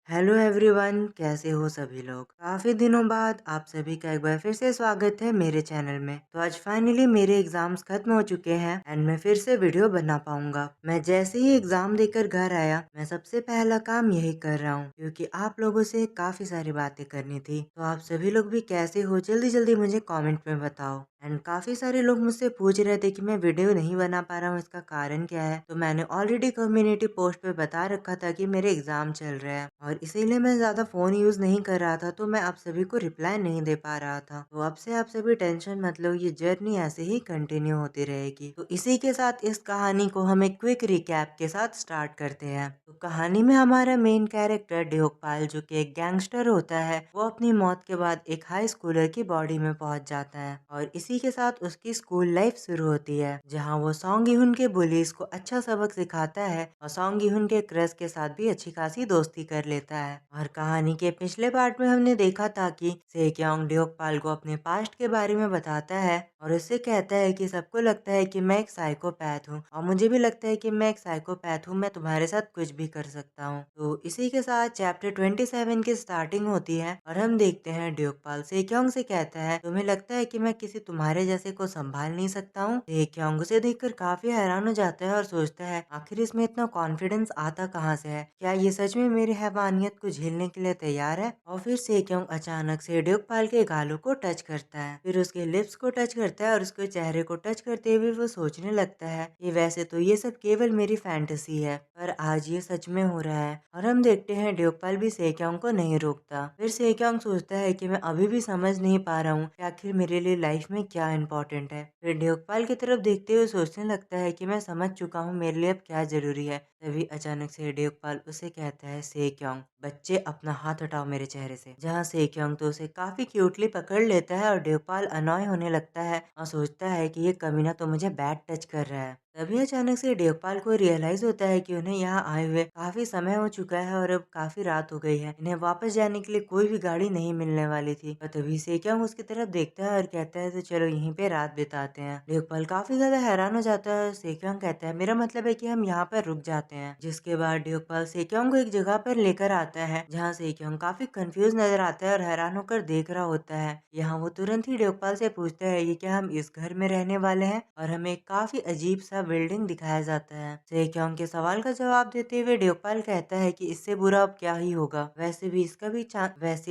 Hello everyone, कैसे हो सभी लोग। काफी दिनों बाद आप सभी का एक बार फिर से स्वागत है मेरे चैनल में। तो आज फाइनली मेरे एग्जाम्स खत्म हो चुके हैं एंड मैं फिर से वीडियो बना पाऊंगा। मैं जैसे ही एग्जाम देकर घर आया, मैं सबसे पहला काम यही कर रहा हूँ क्योंकि आप लोगों से काफी सारी बातें करनी थी। तो आप सभी लोग भी कैसे हो, जल्दी जल्दी मुझे कॉमेंट में बताओ। एंड काफी सारे लोग मुझसे पूछ रहे थे कि मैं वीडियो नहीं बना पा रहा हूँ, इसका कारण क्या है। तो मैंने ऑलरेडी कम्युनिटी पोस्ट पे बता रखा था कि मेरे एग्जाम चल रहे हैं और इसीलिए मैं ज्यादा फोन यूज नहीं कर रहा था, तो मैं आप सभी को रिप्लाई नहीं दे पा रहा था। तो अब से आप सभी टेंशन मत लो, ये जर्नी ऐसे ही कंटिन्यू होती रहेगी। तो इसी के साथ इस कहानी को हम एक क्विक रिकैप के साथ स्टार्ट करते हैं। तो कहानी में हमारा मेन कैरेक्टर ड्योकपाल, जो कि एक गैंगस्टर होता है, वो अपनी मौत के बाद एक हाई स्कूलर की बॉडी में पहुंच जाता है और इसी के साथ उसकी स्कूल लाइफ शुरू होती है, जहां वो सॉन्ग यून के बुलीज को अच्छा सबक सिखाता है और सॉन्ग यून के क्रश के साथ भी अच्छी खासी दोस्ती कर लेता है। और कहानी के पिछले पार्ट में हमने देखा था कि सेक्योंग ड्योकपाल को अपने पास्ट के बारे में बताता है और उससे कहता है कि सबको लगता है कि मैं एक साइकोपैथ हूँ और मुझे भी लगता है कि मैं एक साइकोपैथ हूँ, मैं तुम्हारे साथ कुछ भी कर सकता हूँ। तो इसी के साथ चैप्टर 27 की स्टार्टिंग होती है और हम देखते हैं ड्योकपाल सेक्योंग से कहता है, तुम्हें लगता है कि मैं किसी तुम्हारे जैसे को संभाल नहीं सकता हूँ। सेक्योंग उसे देखकर काफी हैरान हो जाता है और सोचता है आखिर इसमें इतना कॉन्फिडेंस आता कहाँ से है, क्या ये सच में मेरी हैवानियत को झेलने के लिए तैयार है। और फिर सेक्योंग अचानक से ड्योकपाल के गालों को टच करता है, फिर उसके लिप्स को टच करता है और उसके चेहरे को टच करते हुए वो सोचने लगता है कि वैसे तो ये सब केवल मेरी फैंटेसी है, पर आज ये सच में हो रहा है। और हम देखते हैं ड्योकपाल भी सेक्योंग को नहीं रोकता। फिर सेक्योंग सोचता है कि मैं अभी भी समझ नहीं पा रहा हूँ कि आखिर मेरे लिए लाइफ में क्या इम्पोर्टेंट है। फिर ड्योकपाल की तरफ देखते हुए सोचने लगता है कि मैं समझ चुका हूँ मेरे लिए अब क्या जरूरी है। तभी अचानक से ड्योकपाल उसे कहता है, सेक्योंग बच्चे अपना हाथ हटाओ मेरे चेहरे से। जहाँ सेक्योंग तो उसे काफी क्यूटली पकड़ लेता है और ड्योकपाल अनॉय होने लगता है और सोचता है कि ये कमीना तो मुझे बैड टच कर रहा है। तभी अचानक से ड्योकपाल को रियलाइज होता है कि उन्हें यहाँ आए हुए काफी समय हो चुका है और अब काफी रात हो गई है, इन्हें वापस जाने के लिए कोई भी गाड़ी नहीं मिलने वाली थी। और तभी सेक्योंग उसकी तरफ देखता है और कहता है तो चलो यहीं पे रात बिताते हैं। ड्योकपाल काफी ज्यादा हैरान हो जाता है। सेक्योंग कहता है मेरा मतलब है कि हम यहाँ पर रुक जाते हैं। जिसके बाद ड्योकपाल सेक्योंग को एक जगह पर लेकर आता है जहाँ सेक्योंग काफी कंफ्यूज नजर आता है और हैरान होकर देख रहा होता है। यहाँ वो तुरंत ही ड्योकपाल से पूछता है ये क्या हम इस घर में रहने वाले हैं, और हमें काफी अजीब सा बिल्डिंग दिखाया जाता है। सेक्योंग के सवाल का जवाब देते हुए ड्योकपाल कहता है कि इससे बुरा अब क्या ही होगा, वैसे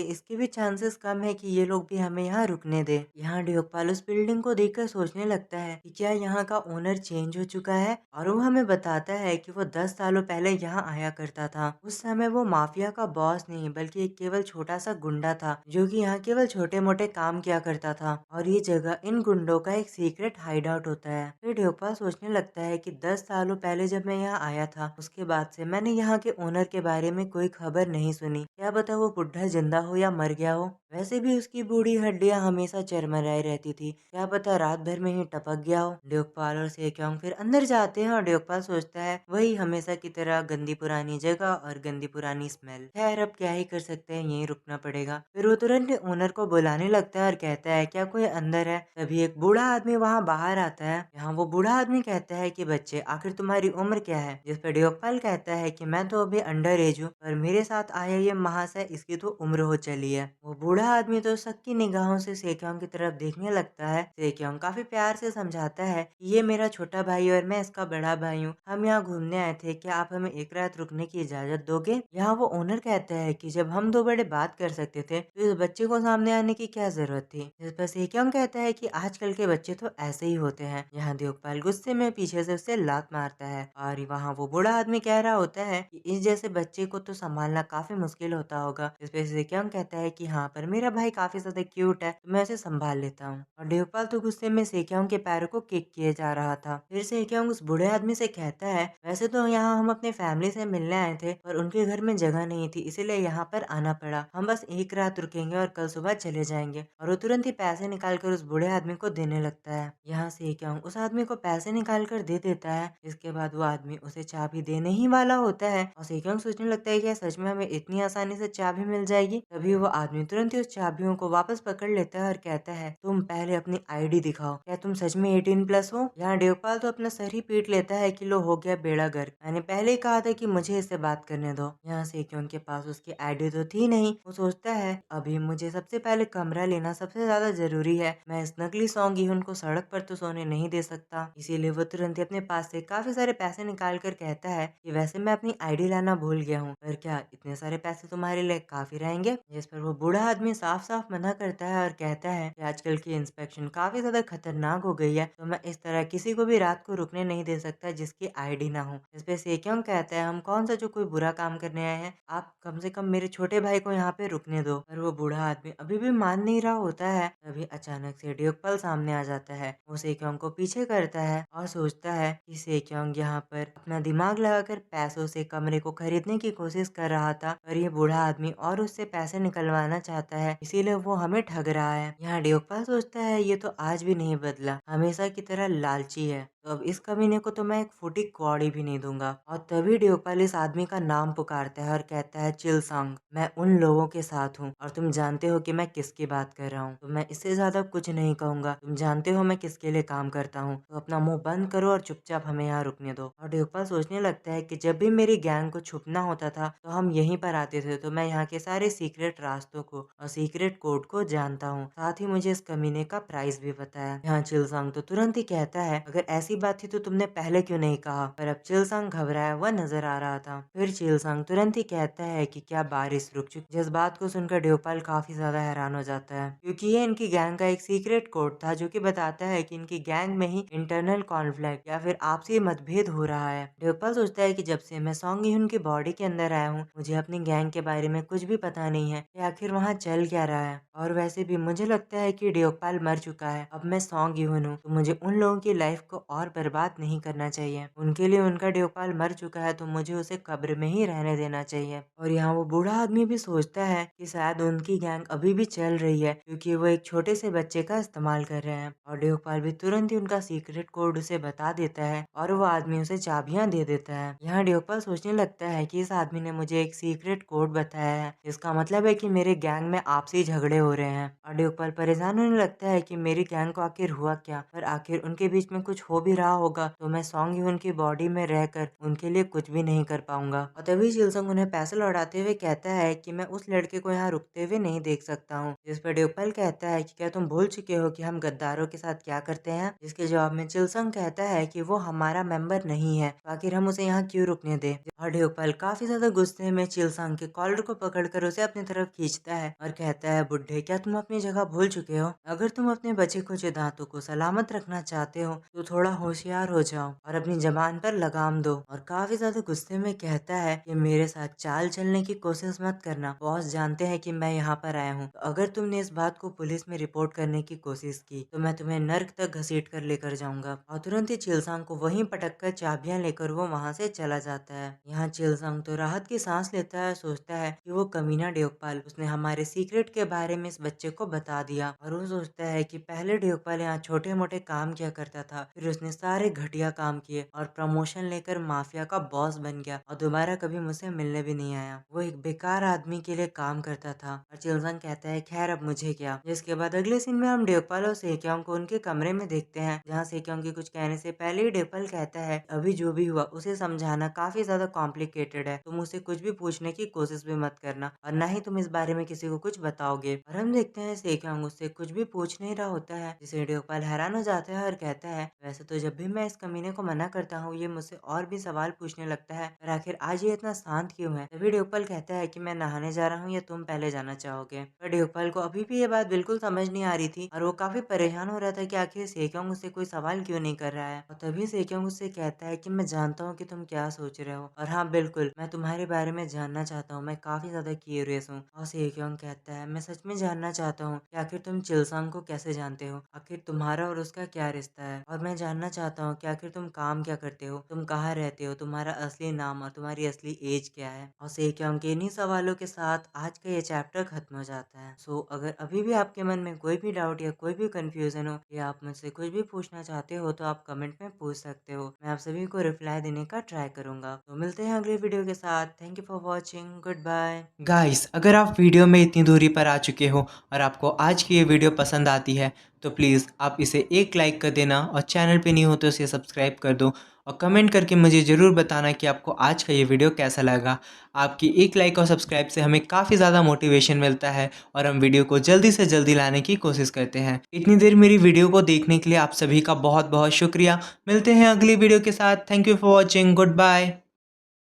इसके भी चांसेस कम है कि ये लोग भी हमें यहाँ रुकने दे। यहाँ ड्योकपाल उस बिल्डिंग को देखकर सोचने लगता है कि क्या यहाँ का ओनर चेंज हो चुका है, और वो हमें बताता है कि वो 10 सालों पहले यहाँ आया करता था। उस समय वो माफिया का बॉस नहीं बल्कि एक केवल छोटा सा गुंडा था जो कि यहाँ केवल छोटे मोटे काम किया करता था, और ये जगह इन गुंडों का एक सीक्रेट हाइड आउट होता है। फिर ड्योकपाल सोचने लगता है कि 10 सालों पहले जब मैं यहाँ आया था उसके बाद से मैंने यहाँ के ओनर के बारे में कोई खबर नहीं सुनी, क्या पता वो बुढ़ा जिंदा हो या मर गया हो। वैसे भी उसकी बूढ़ी हड्डियां हमेशा चरमराई रहती थी, क्या पता रात भर में ही टपक गया हो। ड्योकपाल और सेक्योंग फिर अंदर जाते हैं और ड्योकपाल सोचता है वही हमेशा की तरह गंदी पुरानी जगह और गंदी पुरानी स्मेल। खैर अब क्या ही कर सकते हैं, यहीं रुकना पड़ेगा। फिर वो तुरंत ओनर को बुलाने लगता है और कहता है क्या कोई अंदर है। तभी एक बूढ़ा आदमी वहाँ बाहर आता है। यहाँ वो बूढ़ा आदमी कहता है कि बच्चे आखिर तुम्हारी उम्र क्या है। जिस पर ड्योकपाल कहता है कि मैं तो अभी अंडर एज हूँ, पर मेरे साथ आया ये महाशय इसकी तो उम्र हो चली है। वो बूढ़ा आदमी तो शक की निगाहों से सेक्योंग की तरफ देखने लगता है। सेक्योंग काफी प्यार से समझाता है कि ये मेरा छोटा भाई और मैं इसका बड़ा भाई हूँ, हम यहाँ घूमने आए थे, क्या आप हमें एक रात रुकने की इजाजत दोगे। यहाँ वो ओनर कहता है कि जब हम दो बड़े बात कर सकते थे तो इस बच्चे को सामने आने की क्या जरूरत थी। जिस पर सेक्योंग कहता है कि आजकल के बच्चे तो ऐसे ही होते हैं। यहाँ ड्योकपाल गुस्से में पीछे से उसे लात मारता है और वहाँ वो बूढ़ा आदमी कह रहा होता है कि इस जैसे बच्चे को तो संभालना काफी मुश्किल होता होगा। इस पे सेक्योंग कहता है कि हाँ पर मेरा भाई काफी ज्यादा क्यूट है तो मैं उसे संभाल लेता हूँ। और ड्योकपाल तो गुस्से में सेक्योंग के पैरों को किक किए जा रहा था। फिर सेक्योंग उस बूढ़े आदमी से कहता है वैसे तो यहाँ हम अपने फैमिली से मिलने आए थे पर उनके घर में जगह नहीं थी, इसीलिए यहाँ पर आना पड़ा। हम बस एक रात रुकेंगे और कल सुबह चले जाएंगे। और वो तुरंत ही पैसे निकाल कर उस बूढ़े आदमी को देने लगता है। यहाँ सेक्योंग उस आदमी को पैसे निकाल कर कर दे देता है। इसके बाद वो आदमी उसे चाबी देने ही वाला होता है और सेक्योंग सोचने लगता है कि सच में हमें इतनी आसानी से चाबी मिल जाएगी। तभी वो आदमी तुरंत ही उस चाबियों को वापस पकड़ लेता है और कहता है, तुम पहले अपनी आईडी दिखाओ, क्या तुम सच में 18+ हो? यहाँ देवपाल तो अपना सर ही पीट लेता है कि लो हो गया बेड़ा गर्क, मैंने पहले ही कहा था कि मुझे इससे बात करने दो। यहाँ सेक्योंग के पास उसकी आईडी तो थी नहीं। वो सोचता है अभी मुझे सबसे पहले कमरा लेना सबसे ज्यादा जरूरी है, मैं इस नकली सॉन्ग ही उनको सड़क पर तो सोने नहीं दे सकता। इसीलिए वो तुरंत ही अपने पास से काफी सारे पैसे निकाल कर कहता है कि वैसे मैं अपनी आईडी लाना भूल गया हूँ, पर क्या इतने सारे पैसे तुम्हारे लिए काफी रहेंगे? जिस पर वो बूढ़ा आदमी साफ साफ मना करता है और कहता है कि आजकल की इंस्पेक्शन काफी ज्यादा खतरनाक हो गई है, तो मैं इस तरह किसी को भी रात को रुकने नहीं दे सकता जिसकी आईडी ना हो। इस पे सेक्योंग कहता है हम कौन सा जो कोई बुरा काम करने आए हैं, आप कम से कम मेरे छोटे भाई को यहाँ पे रुकने दो। पर वो बूढ़ा आदमी अभी भी मान नहीं रहा होता है। तभी अचानक से ड्यूकपल सामने आ जाता है। वो सेक्योंग को पीछे करता है और सोचता है कि सेक्योंग यहाँ पर अपना दिमाग लगाकर पैसों से कमरे को खरीदने की कोशिश कर रहा था, पर ये बूढ़ा आदमी और उससे पैसे निकलवाना चाहता है, इसीलिए वो हमें ठग रहा है। यहाँ ड्यूकपल सोचता है ये तो आज भी नहीं बदला, हमेशा की तरह लालची है, तो अब इस कमीने को तो मैं एक फूटी कौड़ी भी नहीं दूंगा। और तभी ड्यूकपल इस आदमी का नाम पुकारता है और कहता है चिलसंग, मैं उन लोगों के साथ हूँ और तुम जानते हो कि मैं किसकी बात कर रहा हूँ, तो मैं इससे ज्यादा कुछ नहीं कहूंगा। तुम जानते हो मैं किसके लिए काम करता हूँ, तो अपना मुंह बंद करो और चुपचाप हमें यहाँ रुकने दो। और ड्यूकपल सोचने लगता है कि जब भी मेरी गैंग को छुपना होता था तो हम यहीं पर आते थे, तो मैं यहाँ के सारे सीक्रेट रास्तों को और सीक्रेट कोड को जानता हूँ, साथ ही मुझे इस कमीने का प्राइस भी पता है। यहाँ चिलसंग तो तुरंत ही कहता है अगर ऐसी बात थी तो तुमने पहले क्यों नहीं कहा, पर अब चिलसंग घबराया हुआ नजर आ रहा था। फिर चिलसंग तुरंत ही कहता है कि क्या बारिश रुक चुकी। जिस बात को सुनकर ड्यूकपल काफी ज्यादा हैरान हो जाता है, क्योंकि ये इनकी गैंग का एक सीक्रेट कोड था जो कि बताता है कि इनकी गैंग में ही इंटरनल कॉन्फ्लिक्ट या फिर आपसी मतभेद हो रहा है। ड्यूकपल सोचता है कि जब से मैं सॉन्ग यून की बॉडी के अंदर आया हूँ मुझे अपनी गैंग के बारे में कुछ भी पता नहीं है कि आखिर वहाँ चल क्या रहा है। और वैसे भी मुझे लगता है कि ड्यूकपल मर चुका है, अब मैं सॉन्ग यून हूँ तो मुझे उन लोगों की लाइफ को और बर्बाद नहीं करना चाहिए। उनके लिए उनका ड्यूकपल मर चुका है तो मुझे उसे कब्र में ही रहने देना चाहिए। और यहाँ वो बूढ़ा आदमी भी सोचता है कि शायद उनकी गैंग अभी भी चल रही है क्योंकि वो एक छोटे से बच्चे का इस्तेमाल कर रहे हैं। और ड्यूकपल भी तुरंत ही उनका सीक्रेट कोड उसे बता देता है और वो आदमी उसे चाबियां दे देता है। यहाँ ड्यूकपल सोचने लगता है कि इस आदमी ने मुझे एक सीक्रेट कोड बताया है, इसका मतलब है कि मेरे गैंग में आपसी झगड़े हो रहे हैं। और ड्यूकपल परेशान होने लगता है कि मेरी गैंग को आखिर हुआ क्या, पर आखिर उनके बीच में कुछ हो भी रहा होगा तो मैं सॉन्ग यून की बॉडी में रहकर उनके लिए कुछ भी नहीं कर पाऊंगा। और तभी चिलसंग उन्हें पैसे लौटाते हुए कहता है कि मैं उस लड़के को यहाँ रुकते हुए नहीं देख सकता हूँ। जिस पर ड्यूकपल कहता है कि क्या तुम भूल चुके हो कि हम गद्दारों के साथ क्या करते हैं? जिसके जवाब में चिलसंग कहता है कि वो हमारा मेंबर नहीं है, तो आखिर हम उसे यहाँ क्यों रुकने दे। और ड्यूकपल काफी ज्यादा गुस्से में चिलसंग के कॉलर को पकड़कर उसे अपनी तरफ खींचता है और कहता है बुड्ढे, क्या तुम अपनी जगह भूल चुके हो? अगर तुम अपने बचे खुचे दांतों को सलामत रखना चाहते हो तो थोड़ा होशियार हो जाओ और अपनी जबान पर लगाम दो। और काफी ज्यादा गुस्से में कहता है कि मेरे साथ चाल चलने की कोशिश मत करना, बॉस जानते हैं कि मैं यहाँ पर आया हूँ, तो अगर तुमने इस बात को पुलिस में रिपोर्ट करने की कोशिश की तो मैं तुम्हें नर्क तक घसीट कर लेकर जाऊंगा। और तुरंत ही चिलसंग को वहीं पटक कर चाबियां लेकर वो वहाँ से चला जाता है। यहाँ चिलसंग तो राहत की सांस लेता है, सोचता है कि वो कमीना ड्यूकपल उसने हमारे सीक्रेट के बारे में इस बच्चे को बता दिया। और वो सोचता है कि पहले ड्यूकपल यहाँ छोटे मोटे काम किया करता था, फिर उसने सारे घटिया काम किए और प्रमोशन लेकर माफिया का बॉस बन गया और दोबारा कभी मुझसे मिलने भी नहीं आया। वो एक बेकार आदमी के लिए काम करता था। और चिलसंग कहता है खैर अब मुझे क्या। जिसके बाद अगले सीन में हम ड्यूकपल और सेक्योंग को उनके कमरे में देखते हैं, जहाँ सेक्योंग के कुछ कहने से पहले ही ड्यूकपल कहता है अभी जो भी हुआ उसे समझाना काफी ज्यादा कॉम्प्लिकेटेड है, तुम उसे कुछ भी पूछने की कोशिश भी मत करना और न ही तुम इस बारे में किसी को कुछ बताओगे। और हम देखते हैं सेक्योंग उससे कुछ भी पूछ नहीं रहा होता है, जिसे ड्यूकपल हैरान हो जाता है और कहता है वैसे तो जब भी मैं इस कमीने को मना करता हूँ ये मुझसे और भी सवाल पूछने लगता है, पर आखिर आज ये इतना शांत क्यों है? तभी ड्यूकपल कहता है कि मैं नहाने जा रहा हूँ या तुम पहले जाना चाहोगे। पर ड्यूकपल को अभी भी ये बात बिल्कुल समझ नहीं आ रही थी और वो काफी परेशान हो रहा था कि आखिर सेक्योंग उससे कोई सवाल क्यों नहीं कर रहा है। और तभी सेक्योंग उससे कहता है कि मैं जानता हूँ कि तुम क्या सोच रहे हो और हाँ बिल्कुल, मैं तुम्हारे बारे में जानना चाहता हूँ, मैं काफ़ी ज़्यादा क्यूरियस हूँ। और सेक्योंग कहता है, मैं सच में जानना चाहता हूँ कि आखिर तुम चिलसांग को कैसे जानते हो? आखिर तुम्हारा और उसका क्या रिश्ता है? और मैं जानना चाहता हूँ कि आखिर तुम काम क्या करते हो? तुम कहाँ रहते हो? तुम्हारा असली नाम और तुम्हारी असली एज क्या है? और सेक्योंग के इन्हीं सवालों के साथ आज का ये चैप्टर खत्म हो जाता है। सो अगर अभी भी आपके मन में कोई भी डाउट या कोई भी कंफ्यूजन हो या आप मुझसे कुछ भी पूछना चाहते हो तो आप कमेंट में पूछ सकते हो। मैं आप सभी को रिप्लाई देने का ट्राई करूंगा। तो मिलते हैं अगले वीडियो के साथ। Thank you for watching. Goodbye. Guys, अगर आप वीडियो में इतनी दूरी पर आ चुके हो और आपको आज की ये वीडियो पसंद आती है तो प्लीज़ आप इसे एक लाइक कर देना और चैनल पे नहीं हो तो इसे सब्सक्राइब कर दो और कमेंट करके मुझे ज़रूर बताना कि आपको आज का ये वीडियो कैसा लगा। आपकी एक लाइक और सब्सक्राइब से हमें काफ़ी ज़्यादा मोटिवेशन मिलता है और हम वीडियो को जल्दी से जल्दी लाने की कोशिश करते हैं। इतनी देर मेरी वीडियो को देखने के लिए आप सभी का बहुत बहुत शुक्रिया। मिलते हैं अगली वीडियो के साथ। Thank you for watching. Good bye.